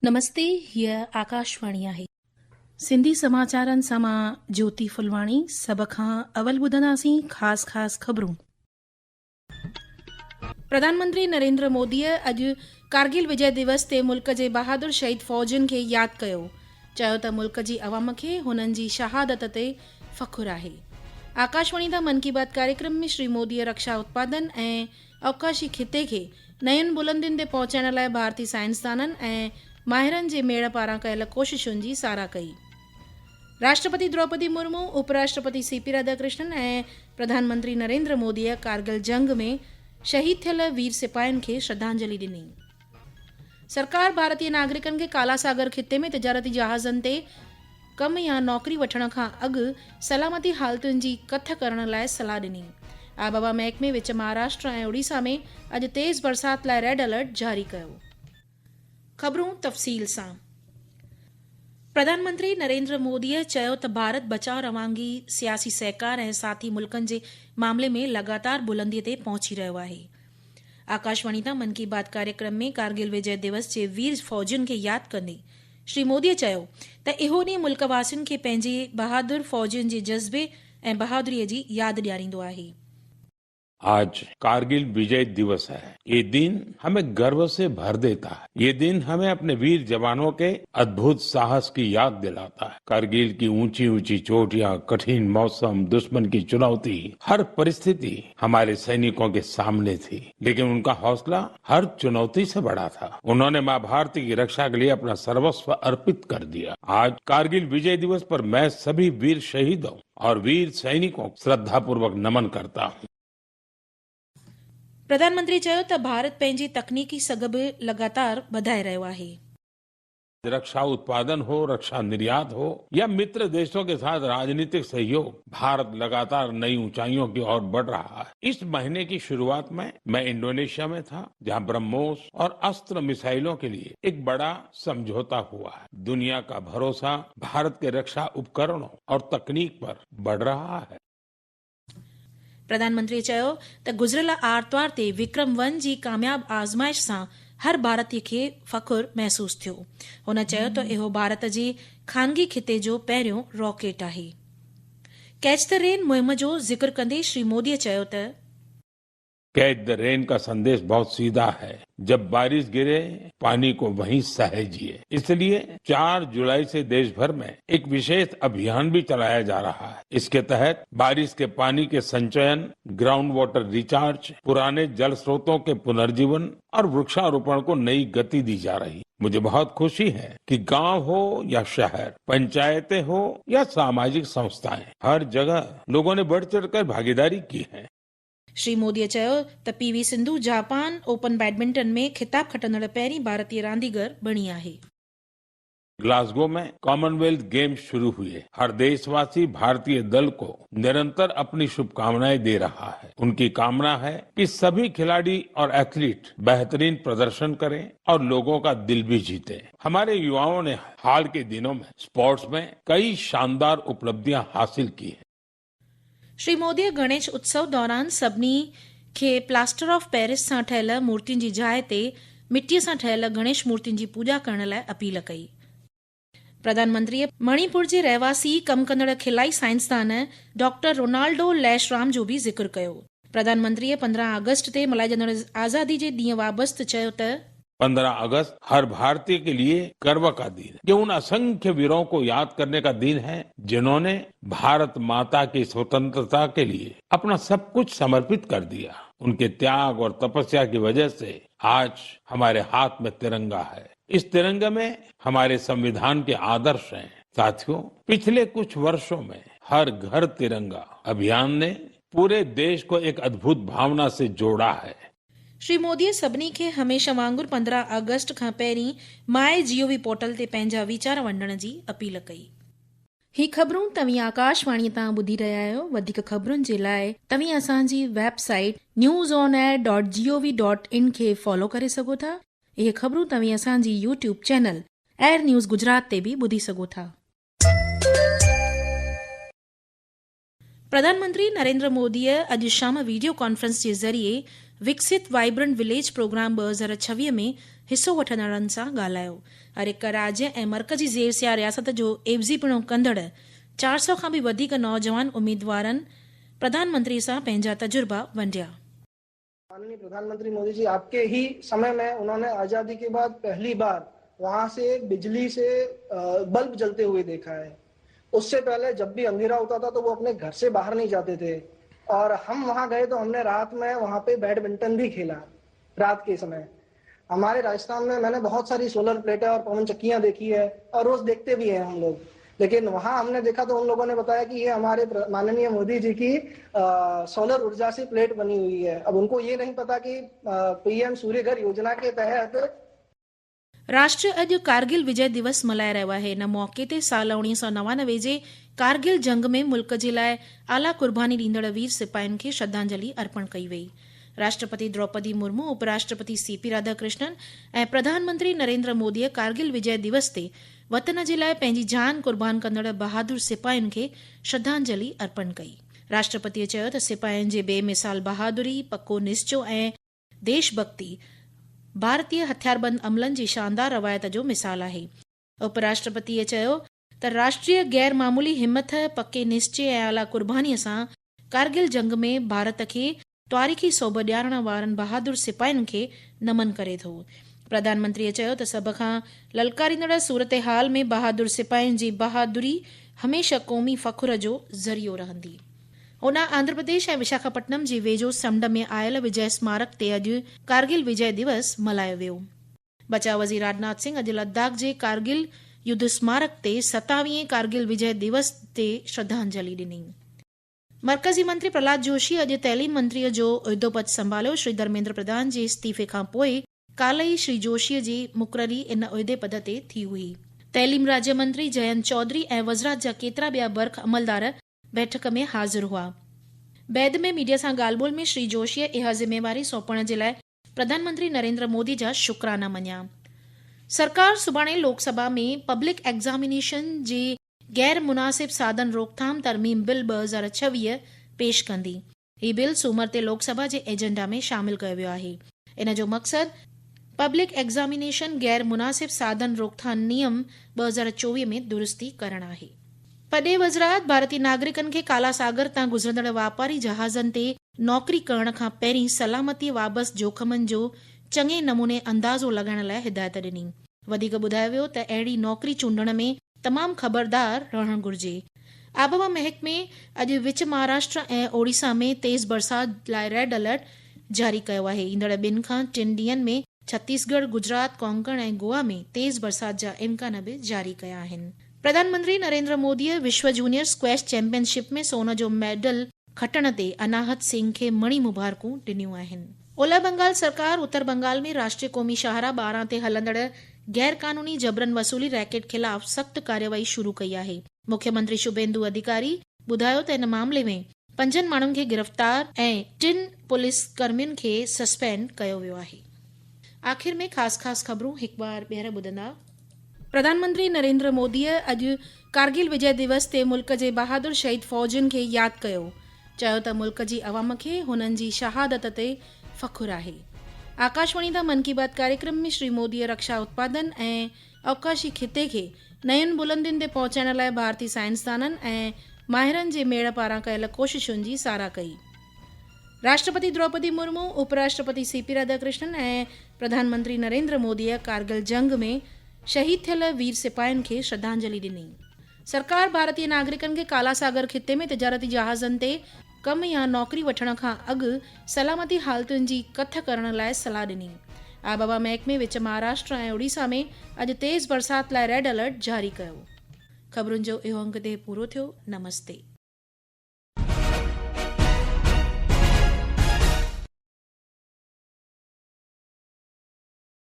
नमस्ते, हीअ आकाशवाणी आहे। सिंधी समाचारनि सां मां ज्योति फुलवाणी। सभ खां अवल ॿुधंदासीं ख़ास ख़बरूं। प्रधानमंत्री नरेंद्र मोदीअ अॼु कारगिल विजय दिवस ते मुल्क जे बहादुर शहीद फ़ौजियुनि खे यादि कयो। चयो त मुल्क जी अवाम खे हुननि जी शहादत ते फ़खुरु आहे। आकाशवाणी तां मन की बात कार्यक्रम में श्री मोदीअ रक्षा उत्पादन ऐं अवकाशी खिते खे नयुनि बुलंदियुनि ते पहुचाइण लाइ भारतीय साइंसदाननि ऐं माहिरनि जे मेड़ पारां कयल कोशिशुनि जी साराह कई। राष्ट्रपति द्रौपदी मुर्मू, उपराष्ट्रपति सीपी राधाकृष्णन ऐं प्रधानमंत्री नरेंद्र मोदीअ कारगिल जंग में शहीद थियल वीर सिपाहियुनि खे श्रद्धांजलि ॾिनी। सरकार भारतीय नागरिकनि खे काला सागर खिते में तिजारती जहाज़नि ते कम या नौकरी वठण खां अॻु सलामती हालतुनि जी कथ करण लाइ सलाह ॾिनी। आबहवा महकमे विच महाराष्ट्र ऐं ओडिशा में अॼु तेज़ बरसात लाइ रेड अलर्ट जारी कयो। ख़बरूं तफ़सील सां। प्रधानमंत्री नरेंद्र मोदीअ चयो त भारत बचाव रवानगी सियासी सहकार ऐं साथी मुल्कनि जे मामले में लगातार बुलंदीअ ते पहुची रहियो आहे। आकाशवाणी तां मन की बात कार्यक्रम में कारगिल विजय दिवस जे वीर फ़ौजियुनि खे यादि कंदे श्री मोदीअ चयो त इहो ॾींहुं मुल्क वासियुनि खे पंहिंजे बहादुर फ़ौजियुनि जे जज़्बे ऐं बहादुरीअ जी यादि ॾियारींदो आहे। आज कारगिल विजय दिवस है। ये दिन हमें गर्व से भर देता है। ये दिन हमें अपने वीर जवानों के अद्भुत साहस की याद दिलाता है। कारगिल की ऊंची ऊंची चोटियां, कठिन मौसम, दुश्मन की चुनौती, हर परिस्थिति हमारे सैनिकों के सामने थी, लेकिन उनका हौसला हर चुनौती से बड़ा था। उन्होंने माँ भारती की रक्षा के लिए अपना सर्वस्व अर्पित कर दिया। आज कारगिल विजय दिवस पर मैं सभी वीर शहीदों और वीर सैनिकों को श्रद्धापूर्वक नमन करता हूँ। प्रधानमंत्री चयो त भारत पंहिंजी तकनीकी सघ बि लगातार वधाए रहियो आहे। रक्षा उत्पादन हो, रक्षा निर्यात हो या मित्र देशों के साथ राजनीतिक सहयोग, भारत लगातार नई ऊंचाइयों की ओर बढ़ रहा है। इस महीने की शुरुआत में मैं इंडोनेशिया में था, जहां ब्रह्मोस और अस्त्र मिसाइलों के लिए एक बड़ा समझौता हुआ है। दुनिया का भरोसा भारत के रक्षा उपकरणों और तकनीक पर बढ़ रहा है। प्रधानमंत्री चयो त गुज़िरियल आर्तवार ते विक्रम-1 जी कामयाब आज़माइश सां हर भारतीय खे फ़खुर महसूस थियो। हुन चयो त इहो भारत जे ख़ानगी खिते जो पहिरियों रॉकेट आहे। कैच द रेन मुहिम जो ज़िक्र कंदे श्री मोदीअ चयो त कैच द रेन का संदेश बहुत सीधा है। जब बारिश गिरे, पानी को वहीं सहेजिए। इसलिए 4 जुलाई से देश भर में एक विशेष अभियान भी चलाया जा रहा है। इसके तहत बारिश के पानी के संचयन, ग्राउंड वाटर रिचार्ज, पुराने जल स्रोतों के पुनर्जीवन और वृक्षारोपण को नई गति दी जा रही है। मुझे बहुत खुशी है कि गांव हो या शहर, पंचायतें हो या सामाजिक संस्थाएं, हर जगह लोगों ने बढ़ चढ़कर भागीदारी की है। श्री मोदीअ चयो त PV Sindhu Japan open badminton में खिताब खटंदड़ पहिरीं भारतीय रांदीगर बणी आहे। ग्लासगो में कॉमनवेल्थ गेम्स शुरू हुए। हर देशवासी भारतीय दल को निरंतर अपनी शुभकामनाएं दे रहा है। उनकी कामना है कि सभी खिलाड़ी और एथलीट बेहतरीन प्रदर्शन करें और लोगों का दिल भी जीते। हमारे युवाओं ने हाल के दिनों में स्पोर्ट्स में कई शानदार उपलब्धियां हासिल की हैं। श्री मोदीअ गणेश उत्सव दौरान सभिनी खे प्लास्टर ऑफ पेरिस सां ठहियल मूर्तियुनि जी जाइ ते मिटीअ सां ठहियल गणेश मूर्तियुनि जी पूॼा करण लाइ अपील कई। प्रधानमंत्रीअ मणिपुर जे रहवासी कम कंदड़ खिलाई साइंसदान डॉक्टर रोनाल्डो लैशराम जो बि ज़िक्र कयो। प्रधानमंत्रीअ 15 अगस्त ते मल्हाइजंदड़ आज़ादी जे ॾींहुं वाबस्तु चयो त 15 अगस्त हर भारतीय के लिए गर्व का दिन है। ये उन असंख्य वीरों को याद करने का दिन है जिन्होंने भारत माता की स्वतंत्रता के लिए अपना सब कुछ समर्पित कर दिया। उनके त्याग और तपस्या की वजह से आज हमारे हाथ में तिरंगा है। इस तिरंगे में हमारे संविधान के आदर्श हैं। साथियों, पिछले कुछ वर्षों में हर घर तिरंगा अभियान ने पूरे देश को एक अद्भुत भावना से जोड़ा है। श्री मोदीअ सभिनी खे हमेशा वांगुरु 15 अगस्त खां पहिरीं माय जीओवी पोर्टल ते पंहिंजा वीचार वंडण जी अपील कई। ही ख़बरूं तव्हीं आकाशवाणीअ तां ॿुधी रहिया आहियो। वधीक ख़बरुनि जे लाइ तव्हीं असांजी वेबसाइट newsonair.gov.in खे फॉलो करे सघो था। इहे ख़बरूं तव्हीं असांजी YouTube channel air news Gujarat ते बि ॿुधी सघो था। प्रधानमंत्री नरेंद्र मोदीअ अॼु शाम वीडियो कॉन्फ्रेंस जे ज़रिए विकसित वाइब्रेंट विलेज प्रोग्राम 2026 में हिस्सो वठंदड़नि सां ॻाल्हायो। हर हिक राज्य ऐं मर्कज़ी ज़ेर सिया रियासत जो एवज़ीपणो कंदड़ 400 खां बि वधीक नौजवान उम्मीदवारनि प्रधानमंत्री सां पंहिंजा तजुर्बा वंडिया। माननीय प्रधानमंत्री मोदी जी, आपके ही समय में उन्होंने आजादी के बाद पहली बार वहां से बिजली से बल्ब जलते हुए देखा है। उससे पहले जब भी अंधेरा होता था तो वो अपने घर से बाहर नहीं जाते थे, और हम वहां गए तो हमने रात में वहां पे बैडमिंटन भी खेला रात के समय। हमारे राजस्थान में मैंने बहुत सारी सोलर प्लेटें और पवन चक्कियां देखी है और रोज देखते भी हैं हम लोग, लेकिन वहां हमने देखा तो उन लोगों ने बताया कि ये हमारे माननीय मोदी जी की सोलर ऊर्जा से प्लेट बनी हुई है। अब उनको ये नहीं पता कि पीएम सूर्य घर योजना के तहत राष्ट्र अॼु कारगिल विजय दिवस मल्हाए रहियो आहे। हिन मौके ते साल 1999 जे कारगिल जंग में मुल्क जे लाइ आला कुर्बानी ॾींदड़ वीर सिपाहियुनि खे श्रद्धांजलि अर्पण कई वई। राष्ट्रपति द्रौपदी मुर्मू, उपराष्ट्रपति सीपी राधाकृष्णन ऐं प्रधानमंत्री नरेंद्र मोदीअ कारगिल विजय दिवस ते वतन जे लाइ पंहिंजी जान कुर्बान कंदड़ बहादुर सिपाहियुनि खे श्रद्धांजलि अर्पण कई। राष्ट्रपतिअ चयो त सिपाहियुनि जे बेमिसाल बहादुरी, पको निश्चो ऐं देशभक्ति भारतीय हथियारबंद अमलनि जी शानदार रवायत जो मिसाल आहे। उपराष्ट्रपतिअ चयो त राष्ट्रीय गैर मामूली हिम्मत, पके निश्चय ऐं आला कुर्बानीअ सां कारगिल जंग में भारत खे तारीख़ी सोभ ॾियारण वारनि बहादुर सिपाहियुनि खे नमन करे थो। प्रधानमंत्रीअ चयो त सभ खां ललकारींदड़ सूरत हाल में बहादुर सिपाहियुनि जी बहादुरी हमेशह क़ौमी फ़खुर जो ज़रियो रहंदी। ओॾां आंध्र प्रदेश ऐं विशाखापट्टनम जे वेझो समुंड में आयल विजय स्मारक ते अॼु कारगिल विजय दिवस मल्हायो वियो। बचाव वज़ीर राजनाथ सिंह अॼु लद्दाख जे कारगिल युद्ध स्मारक ते 27वें कारगिल विजय दिवस ते श्रद्धांजलि ॾिनी। मर्कज़ी मंत्री प्रहलाद जोशी अॼु तइलीम मंत्रीअ जो उहिदो पद संभालियो। श्री धर्मेंद्र प्रधान जे इस्तीफ़े खां पोइ काल्ह ई श्री जोशीअ जी मुक़ररी इन उहिदे पद ते थी हुई। तइलीम राज्य मंत्री जयंत चौधरी ऐं वज़रात जा केतिरा ॿिया बर्ख अमलदार बैठक में हाज़िर हुआ। बैदि में मीडिया सां ॻाल्हि ॿोलि में श्री जोशीअ इहा ज़िम्मेवारी सौंपण जे लाइ प्रधानमंत्री नरेंद्र मोदी जा शुकराना मञिया। सरकार सुभाणे लोकसभा में पब्लिक एग्ज़ामिनेशन जे गैर मुनासिब साधन रोकथाम तरमीम बिल 2026 पेश कंदी। हीउ बिल सूमर ते लोकसभा जे एजेंडा में शामिल कयो वियो आहे। इन जो मक़सदु पब्लिक एग्ज़ामिनेशन गैर मुनासिब साधन रोकथाम नियम 2024 में दुरुस्ती करणु आहे। पॾे वज़रात भारतीय नागरिकनि खे काला सागर तां गुज़रंदड़ वापारी जहाज़नि ते नौकरी करण खां पहिरीं सलामतीअ वाबसि जोखमनि जो चङे नमूने अंदाज़ो लॻाइण लाइ हिदायत ॾिनी। वधीक ॿुधायो वियो त अहिड़ी नौकरी चूंडण में तमामु ख़बरदार रहणु घुर्जे। आबहवा महकमे अॼु विच महाराष्ट्र ऐं ओडिशा में तेज़ बरसात लाइ रेड अलर्ट जारी कयो आहे। ईंदड़ 2 खां 3 ॾींहनि में छत्तीसगढ़, गुजरात, कोंकण ऐं गोवा में तेज़ बरसात जा इम्कान बि जारी कया आहिनि। प्रधानमंत्री नरेंद्र मोदीअ विश्व जूनियर स्क्वैश चैंपियनशिप में सोन जो मेडल खटण ते अनाहत सिंह खे मणी मुबारकूं ॾिनियूं आहिनि। ओलह बंगाल सरकार उत्तर बंगाल में राष्ट्रीय क़ौमी शाहरा 12 ते हलंदड़ गैर कानूनी जबरन वसूली रैकेट ख़िलाफ़ सख़्त कार्यवाही शुरू कई आहे। मुख्यमंत्री शुभेंदु अधिकारी ॿुधायो त इन मामले में 5 माण्हुनि खे गिरफ़्तार ऐं 3 पुलिस कर्मियुनि खे सस्पेंड कयो वियो आहे। आख़िर में ख़ासि ख़बरूं हिकु बार ॿीहर ॿुधंदा। प्रधानमंत्री नरेंद्र मोदीअ अॼु कारगिल विजय दिवस ते मुल्क जे बहादुर शहीद फ़ौजियुनि खे यादि कयो। चयो त मुल्क जी अवाम खे हुननि जी शहादत ते फ़खुर आहे। आकाशवाणी तां मन की बात कार्यक्रम में श्री मोदीअ रक्षा उत्पादन ऐं अवकाशी खिते खे नयुनि बुलंदियुनि ते पहुचाइण लाइ भारतीय साइंसदाननि ऐं माहिरनि जे मेड़ पारां कयल कोशिशुनि जी साराह कई। राष्ट्रपति द्रौपदी मुर्मू, उपराष्ट्रपति सीपी राधाकृष्णन ऐं प्रधानमंत्री नरेंद्र मोदीअ कारगिल जंग में शहीद थियल वीर सिपाहियुनि खे श्रद्धांजलि ॾिनी। सरकार भारतीय नागरिकनि खे काला सागर खिते में तिजारती जहाज़नि ते कम या नौकरी वठण खां अॻु सलामती हालतुनि जी कथ करण लाइ सलाह ॾिनी। आबहवा महकमे विच महाराष्ट्र ऐं ओडिशा में अॼु तेज़ बरसात लाइ रेड अलर्ट जारी कयो। ख़बरुनि जो इहो अंक ते पूरो थियो। नमस्ते।